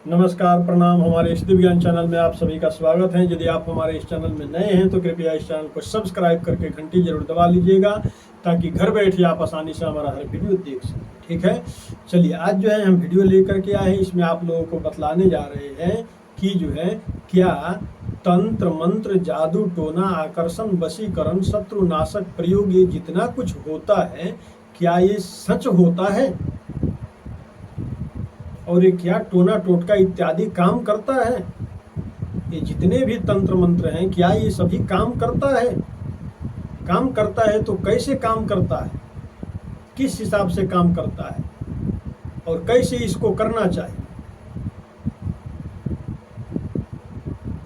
नमस्कार, प्रणाम। हमारे इस दिव्य ज्ञान चैनल में आप सभी का स्वागत है। यदि आप हमारे इस चैनल में नए हैं तो कृपया इस चैनल को सब्सक्राइब करके घंटी जरूर दबा लीजिएगा, ताकि घर बैठे आप आसानी से हमारा हर वीडियो देख सकें। ठीक है, चलिए आज जो है हम वीडियो लेकर के आए हैं। इसमें आप लोगों को बतलाने जा रहे हैं कि जो है क्या तंत्र मंत्र, जादू टोना, आकर्षण, वशीकरण, शत्रुनाशक प्रयोग, ये जितना कुछ होता है क्या ये सच होता है, और ये क्या टोना टोटका इत्यादि काम करता है। ये जितने भी तंत्र मंत्र हैं क्या ये सभी काम करता है? काम करता है तो कैसे काम करता है, किस हिसाब से काम करता है, और कैसे इसको करना चाहिए।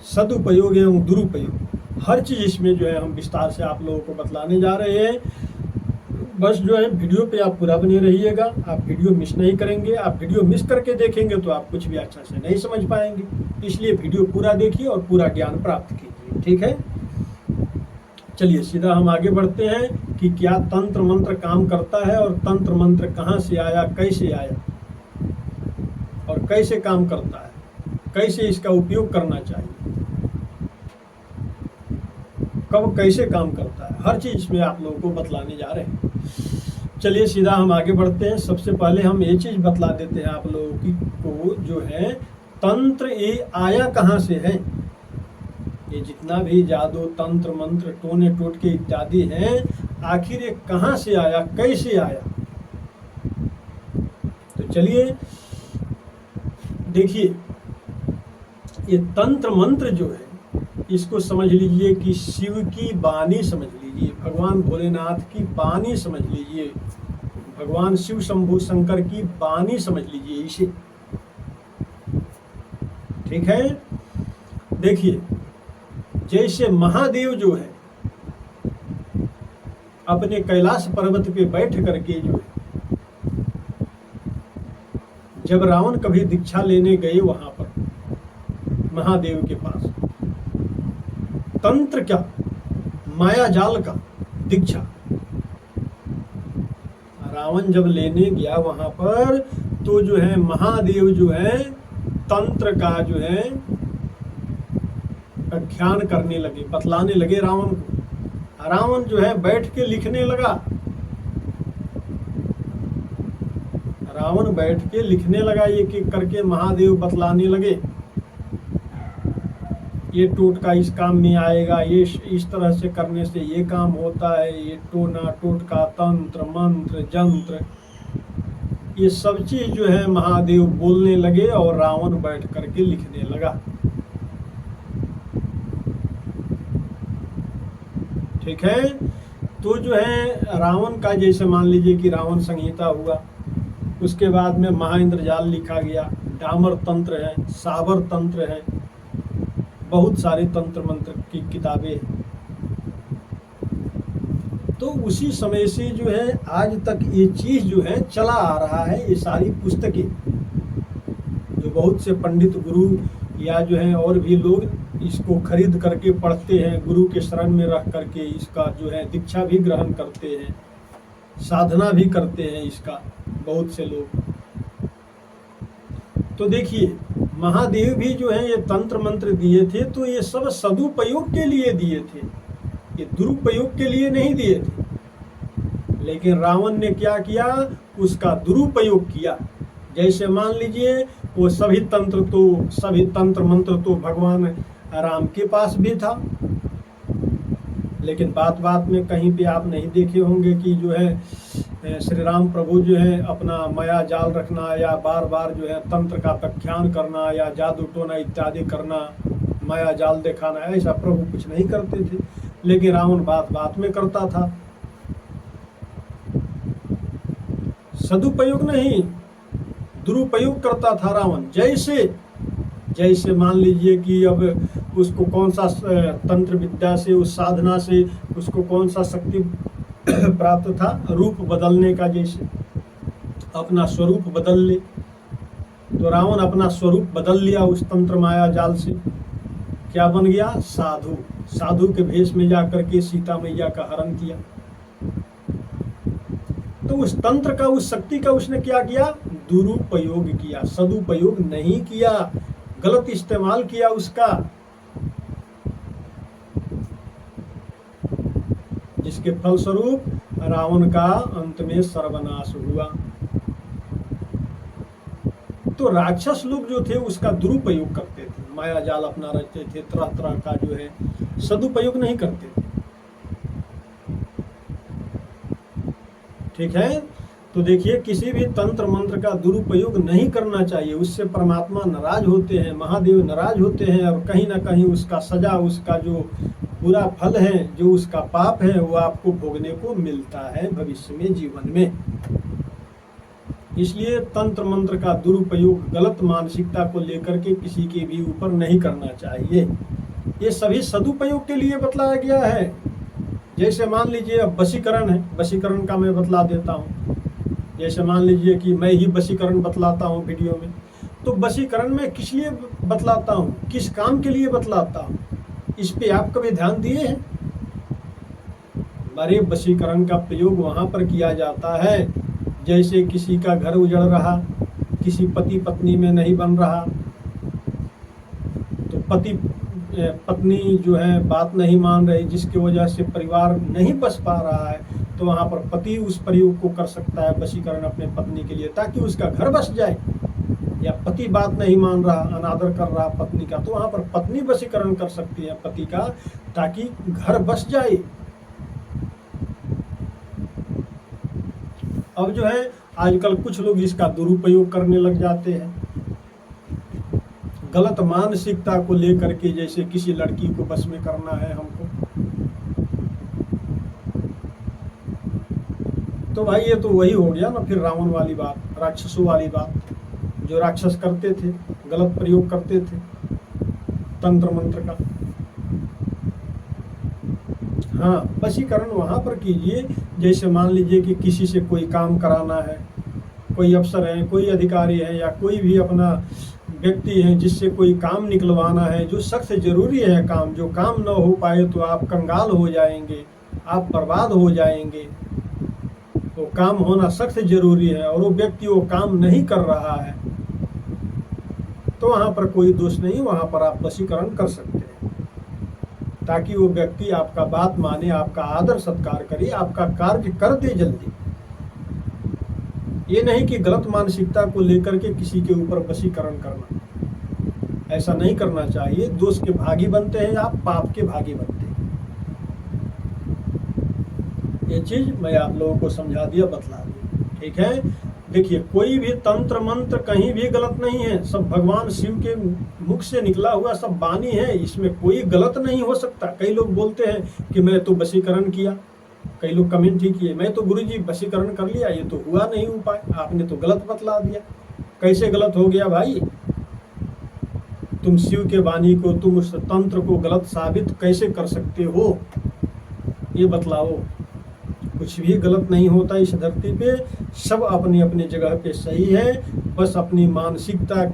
सदुपयोग एवं दुरुपयोग हर चीज इसमें जो है हम विस्तार से आप लोगों को बतलाने जा रहे हैं। बस जो है वीडियो पे आप पूरा बने रहिएगा, आप वीडियो मिस नहीं करेंगे। आप वीडियो मिस करके देखेंगे तो आप कुछ भी अच्छा से नहीं समझ पाएंगे, इसलिए वीडियो पूरा देखिए और पूरा ज्ञान प्राप्त कीजिए। ठीक है, चलिए सीधा हम आगे बढ़ते हैं कि क्या तंत्र मंत्र काम करता है, और तंत्र मंत्र कहाँ से आया, कैसे आया, और कैसे काम करता है, कैसे इसका उपयोग करना चाहिए, कब कैसे काम करता है, हर चीज इसमें आप लोगों को बतलाने जा रहे हैं। चलिए सीधा हम आगे बढ़ते हैं। सबसे पहले हम ये चीज बतला देते हैं आप लोगों को जो है तंत्र ये आया कहाँ से है। ये जितना भी जादू तंत्र मंत्र टोने टोटके इत्यादि हैं, आखिर ये कहाँ से आया, कैसे आया। तो चलिए देखिए, ये तंत्र मंत्र जो है इसको समझ लीजिए कि शिव की बानी समझ लीजिए, भगवान भोलेनाथ की बानी समझ लीजिए, भगवान शिव शंभु शंकर की बानी समझ लीजिए इसे। ठीक है, देखिए जैसे महादेव जो है अपने कैलाश पर्वत पे बैठ करके जो है, जब रावण कभी दीक्षा लेने गए वहां पर महादेव के पास, तंत्र क्या माया जाल का दीक्षा रावण जब लेने गया वहां पर, तो जो है महादेव जो है तंत्र का जो है व्याख्यान करने लगे, बतलाने लगे रावण को। रावण जो है बैठ के लिखने लगा, रावण बैठ के लिखने लगा, एक एक करके महादेव बतलाने लगे। ये टोटका इस काम में आएगा, ये इस तरह से करने से ये काम होता है, ये टोना टोटका तंत्र मंत्र जंत्र, ये सब चीज जो है महादेव बोलने लगे और रावण बैठ करके लिखने लगा। ठीक है, तो जो है रावण का जैसे मान लीजिए कि रावण संहिता हुआ, उसके बाद में महाइंद्रजाल लिखा गया, डामर तंत्र है, साबर तंत्र है, बहुत सारे तंत्र मंत्र की किताबें हैं। तो उसी समय से जो है आज तक ये चीज जो है चला आ रहा है। ये सारी पुस्तकें जो बहुत से पंडित गुरु या जो है और भी लोग इसको खरीद करके पढ़ते हैं, गुरु के शरण में रख करके इसका जो है दीक्षा भी ग्रहण करते हैं, साधना भी करते हैं इसका बहुत से लोग। तो देखिए महादेव भी जो है ये तंत्र मंत्र दिए थे, तो ये सब सदुपयोग के लिए दिए थे, ये दुरुपयोग के लिए नहीं दिए थे। लेकिन रावण ने क्या किया, उसका दुरुपयोग किया। जैसे मान लीजिए वो सभी तंत्र मंत्र तो भगवान राम के पास भी था, लेकिन बात बात में कहीं पे आप नहीं देखे होंगे कि जो है श्री राम प्रभु जो है अपना माया जाल रखना, या बार बार जो है तंत्र का व्याख्यान करना, या जादू टोना इत्यादि करना, माया जाल दिखाना, ऐसा प्रभु कुछ नहीं करते थे। लेकिन रावण बात बात में करता था। सदुपयोग नहीं, दुरुपयोग करता था रावण। जैसे मान लीजिए कि अब उसको कौन सा तंत्र विद्या से, उस साधना से उसको कौन सा शक्ति प्राप्त था, रूप बदलने का, जैसे अपना स्वरूप बदल ले, तो रावण अपना स्वरूप बदल लिया उस तंत्र माया जाल से। क्या बन गया, साधु। साधु के भेष में जाकर के सीता मैया का हरण किया। तो उस तंत्र का, उस शक्ति का उसने क्या किया, दुरुपयोग किया, सदुपयोग नहीं किया, गलत इस्तेमाल किया उसका, जिसके फलस्वरूप रावण का अंत में सर्वनाश हुआ। तो राक्षस लोग जो थे उसका दुरुपयोग करते थे, माया जाल अपना रचते थे, तरह तरह का जो है सदुपयोग नहीं करते थे। ठीक है, तो देखिए किसी भी तंत्र मंत्र का दुरुपयोग नहीं करना चाहिए, उससे परमात्मा नाराज होते हैं, महादेव नाराज होते हैं, और कहीं ना कहीं उसका सजा, उसका जो बुरा फल है, जो उसका पाप है, वो आपको भोगने को मिलता है भविष्य में, जीवन में। इसलिए तंत्र मंत्र का दुरुपयोग गलत मानसिकता को लेकर के किसी के भी ऊपर नहीं करना चाहिए। ये सभी सदुपयोग के लिए बतलाया गया है। जैसे मान लीजिए अब वशीकरण है, वशीकरण का मैं बतला देता हूँ। जैसे मान लीजिए कि मैं ही वशीकरण बतलाता हूँ वीडियो में, तो वशीकरण में किस लिए बतलाता हूँ, किस काम के लिए बतलाता हूँ, इस पे आप कभी ध्यान दिए हैं? बड़े वशीकरण का प्रयोग वहाँ पर किया जाता है जैसे किसी का घर उजड़ रहा, किसी पति पत्नी में नहीं बन रहा, तो पति पत्नी जो है बात नहीं मान रही, जिसकी वजह से परिवार नहीं बस पा रहा है, तो वहाँ पर पति उस प्रयोग को कर सकता है वशीकरण अपने पत्नी के लिए, ताकि उसका घर बस जाए। या पति बात नहीं मान रहा, अनादर कर रहा पत्नी का, तो वहाँ पर पत्नी वशीकरण कर सकती है पति का, ताकि घर बस जाए। अब जो है आजकल कुछ लोग इसका दुरुपयोग करने लग जाते हैं, गलत मानसिकता को लेकर के, जैसे किसी लड़की को बस में करना है हमको, तो भाई ये तो वही हो गया ना फिर रावण वाली बात, राक्षसों वाली बात, जो राक्षस करते थे, गलत प्रयोग करते थे तंत्र मंत्र का। हाँ, वशीकरण वहाँ पर कीजिए जैसे मान लीजिए कि किसी से कोई काम कराना है, कोई अफसर है, कोई अधिकारी है, या कोई भी अपना व्यक्ति है जिससे कोई काम निकलवाना है, जो सख्त जरूरी है काम, जो काम न हो पाए तो आप कंगाल हो जाएंगे, आप बर्बाद हो जाएंगे, वो काम होना सख्त जरूरी है, और वो व्यक्ति वो काम नहीं कर रहा है, तो वहाँ पर कोई दोष नहीं, वहाँ पर आप वशीकरण कर सकते हैं, ताकि वो व्यक्ति आपका बात माने, आपका आदर सत्कार करे, आपका कार्य कर दे जल्दी। ये नहीं कि गलत मानसिकता को लेकर के किसी के ऊपर वशीकरण करना, ऐसा नहीं करना चाहिए। दोष के भागी बनते हैं आप, पाप के भागी बनते हैं। ये चीज मैं आप लोगों को समझा दिया, बतला दिया, ठीक है। देखिए कोई भी तंत्र मंत्र कहीं भी गलत नहीं है, सब भगवान शिव के मुख से निकला हुआ सब वाणी है, इसमें कोई गलत नहीं हो सकता। कई लोग बोलते हैं कि मैं तो वशीकरण किया, कई लोग कमेंट ही किए, मैं तो गुरुजी वशीकरण कर लिया, ये तो हुआ नहीं उपाय, आपने तो गलत बतला दिया। कैसे गलत हो गया भाई? तुम शिव के वाणी को, तुम उस तंत्र को गलत साबित कैसे कर सकते हो, ये बतलाओ। कुछ भी गलत नहीं होता इस धरती पे, सब अपनी अपनी जगह पे सही है, बस अपनी मानसिकता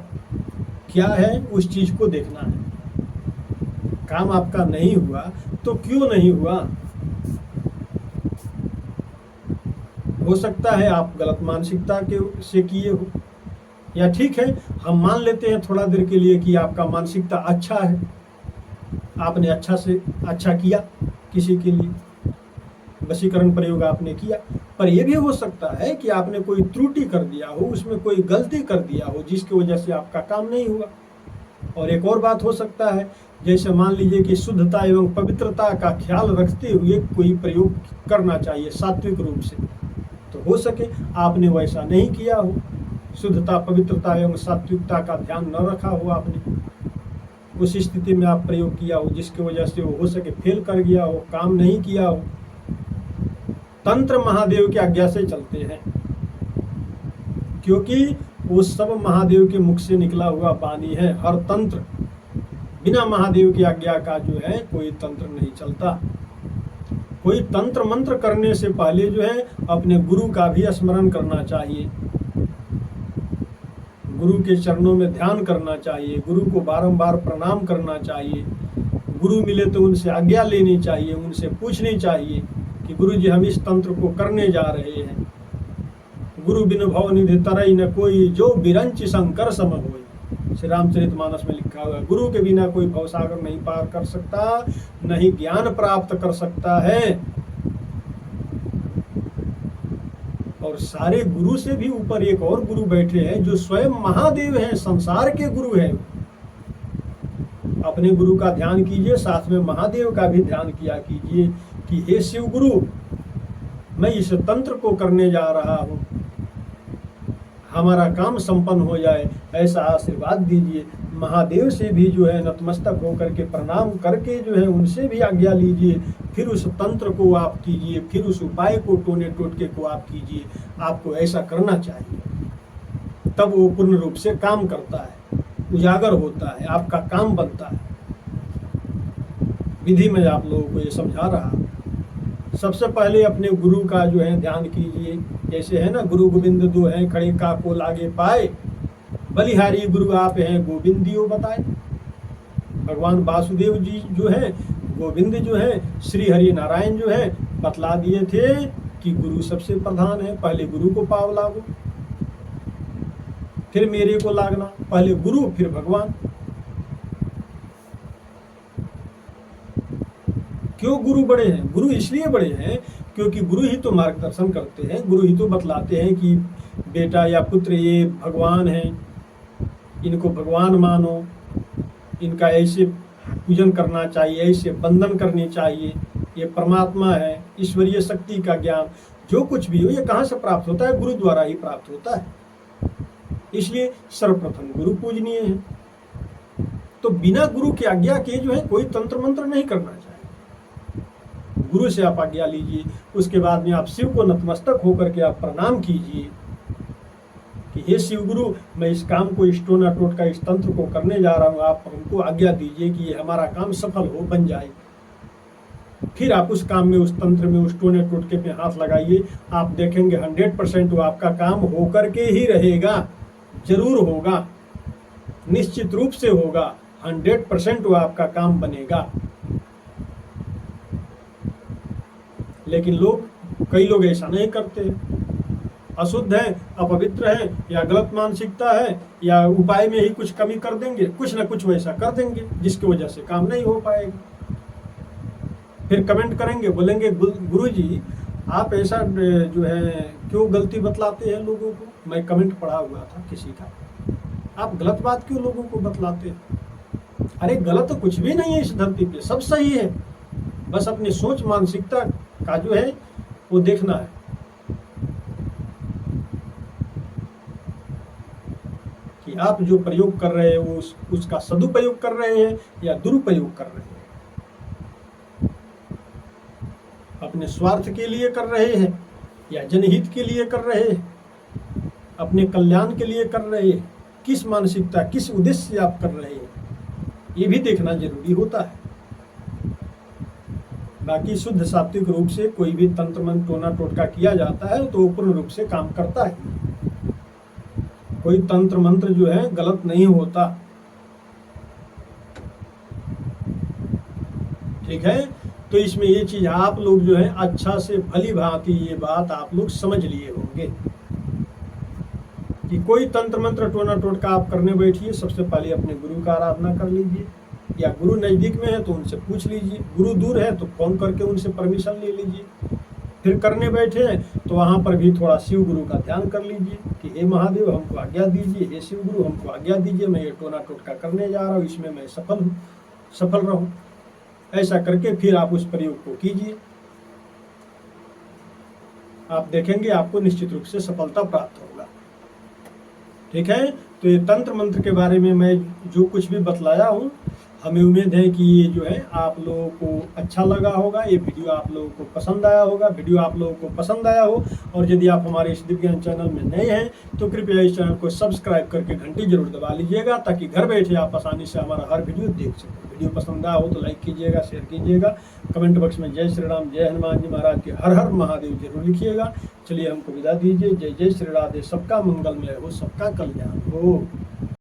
क्या है उस चीज को देखना है। काम आपका नहीं हुआ तो क्यों नहीं हुआ? हो सकता है आप गलत मानसिकता के से किए हो, या ठीक है हम मान लेते हैं थोड़ा देर के लिए कि आपका मानसिकता अच्छा है, आपने अच्छा से अच्छा किया, किसी के लिए वशीकरण प्रयोग आपने किया, पर यह भी हो सकता है कि आपने कोई त्रुटि कर दिया हो, उसमें कोई गलती कर दिया हो, जिसकी वजह से आपका काम नहीं हुआ। और एक और बात हो सकता है, जैसे मान लीजिए कि शुद्धता एवं पवित्रता का ख्याल रखते हुए कोई प्रयोग करना चाहिए सात्विक रूप से, तो हो सके आपने वैसा नहीं किया हो, शुद्धता पवित्रता एवं सात्विकता का ध्यान न रखा हो आपने, उस स्थिति में आप प्रयोग किया हो, जिसकी वजह से वो हो सके फेल कर गया हो, काम नहीं किया हो। तंत्र महादेव की आज्ञा से चलते हैं, क्योंकि वो सब महादेव के मुख से निकला हुआ वाणी है। हर तंत्र बिना महादेव की आज्ञा का जो है कोई तंत्र नहीं चलता। कोई तंत्र मंत्र करने से पहले जो है अपने गुरु का भी स्मरण करना चाहिए, गुरु के चरणों में ध्यान करना चाहिए, गुरु को बारंबार प्रणाम करना चाहिए, गुरु मिले तो उनसे आज्ञा लेनी चाहिए, उनसे पूछनी चाहिए कि गुरु जी हम इस तंत्र को करने जा रहे हैं। गुरु बिन भव निधि तरई न कोई, जो बिरंच शंकर सम होई। श्री रामचरितमानस में लिखा हुआ है, गुरु के बिना कोई भवसागर नहीं पार कर सकता, नहीं ज्ञान प्राप्त कर सकता है। और सारे गुरु से भी ऊपर एक और गुरु बैठे हैं जो स्वयं महादेव हैं, संसार के गुरु हैं। अपने गुरु का ध्यान कीजिए, साथ में महादेव का भी ध्यान किया कीजिए कि हे शिव गुरु, मैं इस तंत्र को करने जा रहा हूँ, हमारा काम संपन्न हो जाए, ऐसा आशीर्वाद दीजिए। महादेव से भी जो है नतमस्तक होकर के प्रणाम करके जो है उनसे भी आज्ञा लीजिए, फिर उस तंत्र को आप कीजिए, फिर उस उपाय को, टोने टोटके को आप कीजिए। आपको ऐसा करना चाहिए, तब वो पूर्ण रूप से काम करता है, उजागर होता है, आपका काम बनता है। विधि में आप लोगों को ये समझा रहा। सबसे पहले अपने गुरु का जो है ध्यान कीजिए। जैसे है ना, गुरु गोविंद दो हैं, खड़े का को लागे पाए, बलिहारी गुरु आप हैं, गोविंद दियो बताए। भगवान वासुदेव जी जो है, गोविंद जो है, श्री हरि नारायण जो है, बतला दिए थे कि गुरु सबसे प्रधान है। पहले गुरु को पाव लागो, फिर मेरे को लागना, पहले गुरु फिर भगवान। क्यों गुरु बड़े हैं? गुरु इसलिए बड़े हैं क्योंकि गुरु ही तो मार्गदर्शन करते हैं, गुरु ही तो बतलाते हैं कि बेटा या पुत्र ये भगवान है, इनको भगवान मानो, इनका ऐसे पूजन करना चाहिए, ऐसे वंदन करनी चाहिए, ये परमात्मा है। ईश्वरीय शक्ति का ज्ञान जो कुछ भी हो ये कहाँ से प्राप्त होता है? गुरु द्वारा ही प्राप्त होता है। इसलिए सर्वप्रथम गुरु पूजनीय है। तो बिना गुरु की आज्ञा के जो है कोई तंत्र मंत्र नहीं करना चाहिए। गुरु से आप आज्ञा लीजिए, उसके बाद में आप शिव को नतमस्तक होकर के आप प्रणाम कीजिए कि हे शिव गुरु, मैं इस काम को, इस टोना टोटका, इस तंत्र को करने जा रहा हूँ, आप हमको आज्ञा दीजिए कि ये हमारा काम सफल हो, बन जाए। फिर आप उस काम में, उस तंत्र में, उस टोने टोटके पे हाथ लगाइए। आप देखेंगे 100% वो आपका काम होकर के ही रहेगा, जरूर होगा, निश्चित रूप से होगा, 100% वो आपका काम बनेगा। लेकिन कई लोग ऐसा नहीं करते, अशुद्ध है, अपवित्र है, या गलत मानसिकता है, या उपाय में ही कुछ कमी कर देंगे, कुछ ना कुछ वैसा कर देंगे जिसकी वजह से काम नहीं हो पाएगा। फिर कमेंट करेंगे, बोलेंगे गुरु जी आप ऐसा जो है क्यों गलती बतलाते हैं लोगों को। मैं कमेंट पढ़ा हुआ था किसी का, आप गलत बात क्यों लोगों को बतलाते हैं? अरे गलत तो कुछ भी नहीं है इस धरती पे, सब सही है। बस अपनी सोच मानसिकता का जो है वो देखना है। कि आप जो प्रयोग कर रहे हैं वो उसका सदुपयोग कर रहे हैं या दुरुपयोग कर रहे हैं, अपने स्वार्थ के लिए कर रहे हैं या जनहित के लिए कर रहे हैं, अपने कल्याण के लिए कर रहे हैं, किस मानसिकता, किस उद्देश्य से आप कर रहे हैं, ये भी देखना जरूरी होता है। बाकी शुद्ध सात्विक रूप से कोई भी तंत्र मंत्र, टोना टोटका किया जाता है तो पूर्ण रूप से काम करता है। कोई तंत्र मंत्र जो है गलत नहीं होता। ठीक है, तो इसमें ये चीज आप लोग जो है अच्छा से भली भांति ये बात आप लोग समझ लिए होंगे कि कोई तंत्र मंत्र, टोना टोटका आप करने बैठिए, सबसे पहले अपने गुरु का आराधना कर लीजिए, या गुरु नजदीक में है तो उनसे पूछ लीजिए, गुरु दूर है तो फोन करके उनसे परमिशन ले लीजिए। फिर करने बैठे हैं तो वहां पर भी थोड़ा शिव गुरु का ध्यान कर लीजिए कि हे महादेव हमको आज्ञा दीजिए, हे शिव गुरु हमको आज्ञा दीजिए, मैं ये टोना टोटका करने जा रहा हूँ, इसमें मैं सफल रहूं। ऐसा करके फिर आप उस प्रयोग को कीजिए, आप देखेंगे आपको निश्चित रूप से सफलता प्राप्त होगा। ठीक है, तो ये तंत्र मंत्र के बारे में मैं जो कुछ भी बतलाया हूँ, हमें उम्मीद है कि ये जो है आप लोगों को अच्छा लगा होगा, ये वीडियो आप लोगों को पसंद आया होगा। वीडियो आप लोगों को पसंद आया हो और यदि आप हमारे इस दिव्य ज्ञान चैनल में नए हैं तो कृपया इस चैनल को सब्सक्राइब करके घंटी जरूर दबा लीजिएगा, ताकि घर बैठे आप आसानी से हमारा हर वीडियो देख सकें। वीडियो पसंद आया हो तो लाइक कीजिएगा, शेयर कीजिएगा, कमेंट बॉक्स में जय श्री राम, जय हनुमान जी महाराज के हर हर महादेव जरूर लिखिएगा। चलिए हमको विदा दीजिए। जय जय श्री राधे। सबका मंगलमय हो, सबका कल्याण हो।